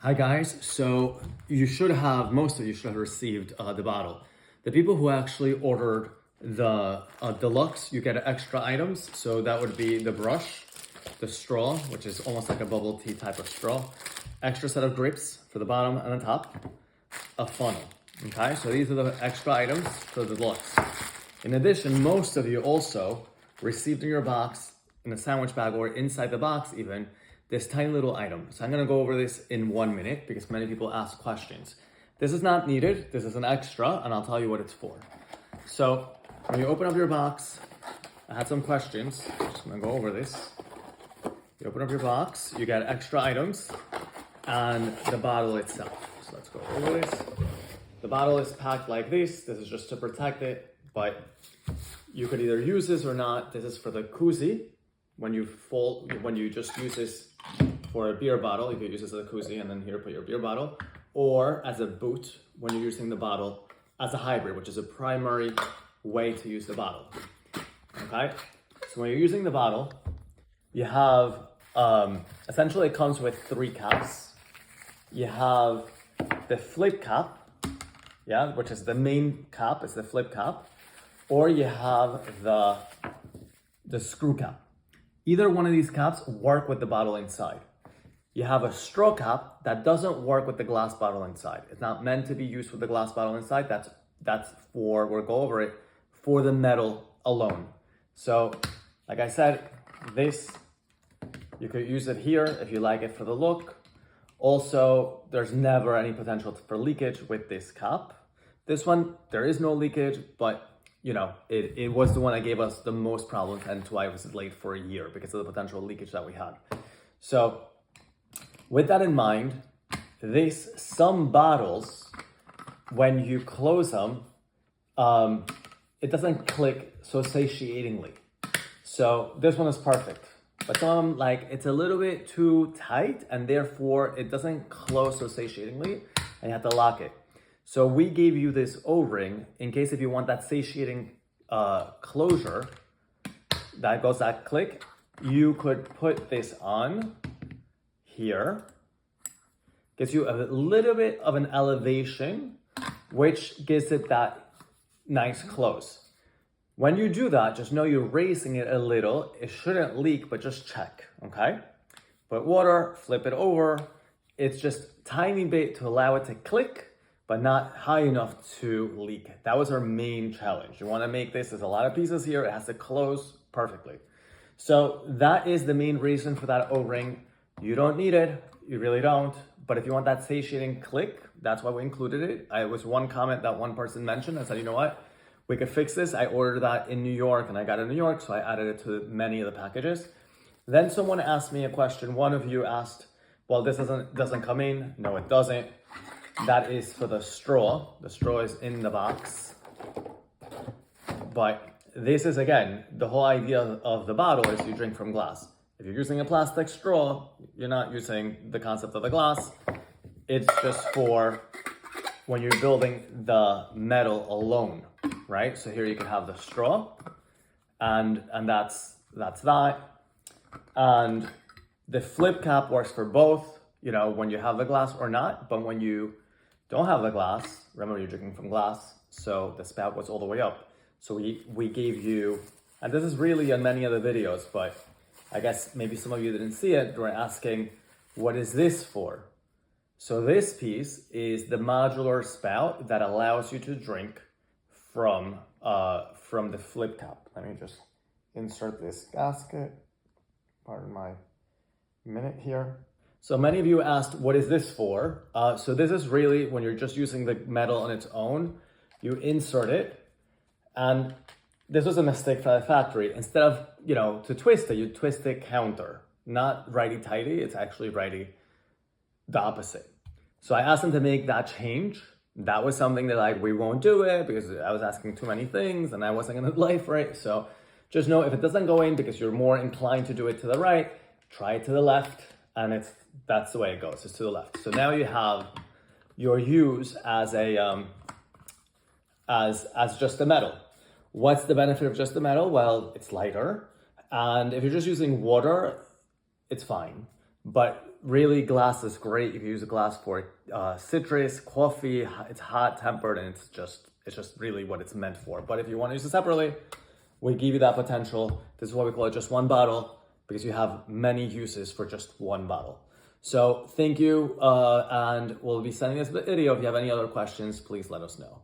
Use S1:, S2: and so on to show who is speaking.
S1: Hi guys, so most of you should have received the bottle. The people who actually ordered the deluxe, you get extra items. So that would be the brush, the straw, which is almost like a bubble tea type of straw, extra set of grips for the bottom and the top, a funnel. Okay, so these are the extra items for the deluxe. In addition, most of you also received in your box, in a sandwich bag or inside the box even, this tiny little item. So I'm gonna go over this in 1 minute because many people ask questions. This is not needed, this is an extra, and I'll tell you what it's for. So when you open up your box, I had some questions, just gonna go over this. You open up your box, you get extra items, and the bottle itself. So let's go over this. The bottle is packed like this is just to protect it, but you could either use this or not. This is for the koozie. When you just use this for a beer bottle, you could use this as a koozie and then here put your beer bottle, or as a boot when you're using the bottle as a hybrid, which is a primary way to use the bottle. Okay, so when you're using the bottle, you have essentially it comes with 3 caps. You have the flip cap, yeah, which is the main cap, it's the flip cap, or you have the screw cap. Either one of these caps work with the bottle inside. You have a straw cap that doesn't work with the glass bottle inside. It's not meant to be used with the glass bottle inside. That's for, we'll go over it, for the metal alone. So, like I said, this, you could use it here if you like it for the look. Also, there's never any potential for leakage with this cap. This one, there is no leakage, but you know, it was the one that gave us the most problems, and why it was late for a year because of the potential leakage that we had. So with that in mind, some bottles, when you close them, it doesn't click so satiatingly. So this one is perfect. But some of them, like, it's a little bit too tight and therefore it doesn't close so satiatingly and you have to lock it. So we gave you this O-ring in case if you want that satiating closure, that click, you could put this on here. Gives you a little bit of an elevation, which gives it that nice close. When you do that, just know you're raising it a little. It shouldn't leak, but just check, okay? Put water, flip it over. It's just tiny bit to allow it to click, but not high enough to leak. That was our main challenge. You wanna make this, there's a lot of pieces here, it has to close perfectly. So that is the main reason for that O-ring. You don't need it, you really don't, but if you want that satiating click, that's why we included it. It was one comment that one person mentioned. I said, you know what? We could fix this. I ordered that in New York and I got it in New York, so I added it to many of the packages. Then someone asked me a question. One of you asked, well, this doesn't come in. No, it doesn't. That is for the straw. The straw is in the box. But this is, again, the whole idea of the bottle is you drink from glass. If you're using a plastic straw, you're not using the concept of the glass. It's just for when you're building the metal alone, right? So here you can have the straw, and that's that. And the flip cap works for both, you know, when you have the glass or not, but when you don't have the glass, remember you're drinking from glass, so the spout goes all the way up. So we gave you, and this is really on many other videos, but I guess maybe some of you didn't see it, were asking, what is this for? So this piece is the modular spout that allows you to drink from the flip cap. Let me just insert this gasket. Pardon my minute here. So many of you asked, what is this for? So this is really when you're just using the metal on its own, you insert it. And this was a mistake for the factory. Instead of, you know, to twist it, you twist it counter, not righty-tighty. It's actually righty, the opposite. So I asked them to make that change. That was something that, like, we won't do it because I was asking too many things and I wasn't gonna delay for it. So just know if it doesn't go in because you're more inclined to do it to the right, try it to the left, and that's the way it goes, it's to the left. So now you have your use as a as just a metal. What's the benefit of just the metal? Well, it's lighter. And if you're just using water, it's fine. But really, glass is great. You can use a glass for citrus, coffee. It's hot tempered, and it's just really what it's meant for. But if you want to use it separately, we give you that potential. This is why we call it just one bottle, because you have many uses for just one bottle. So thank you, and we'll be sending this video. If you have any other questions, please let us know.